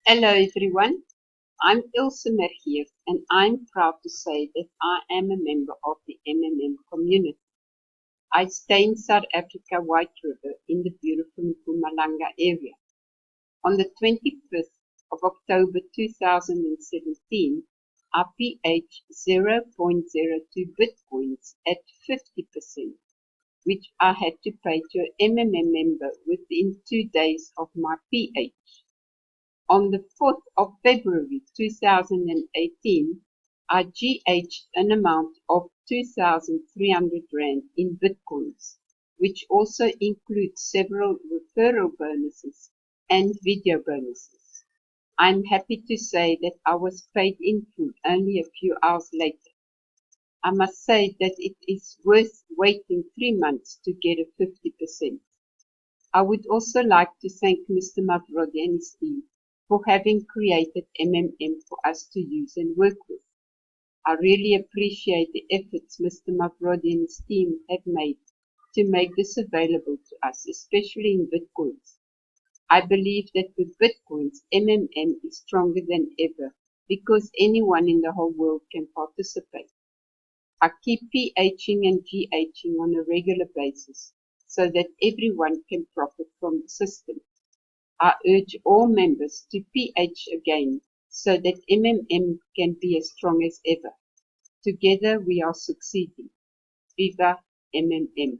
Hello everyone, I'm Ilse Mergier and I'm proud to say that I am a member of the MMM community. I stay in South Africa, White River, in the beautiful Mpumalanga area. On the 25th of October 2017, our pH 0.02 bitcoins at 50%, which I had to pay to an MMM member within 2 days of my pH. On the 4th of February 2018, I GH'd an amount of 2,300 Rand in Bitcoins, which also includes several referral bonuses and video bonuses. I'm happy to say that I was paid in full only a few hours later. I must say that it is worth waiting 3 months to get a 50%. I would also like to thank Mr. Mavrodi and his team for having created MMM for us to use and work with. I really appreciate the efforts Mr. Mavrodi and his team have made to make this available to us, especially in Bitcoins. I believe that with Bitcoins, MMM is stronger than ever because anyone in the whole world can participate. I keep PHing and GHing on a regular basis so that everyone can profit from the system. I urge all members to PH again so that MMM can be as strong as ever. Together we are succeeding. Viva MMM.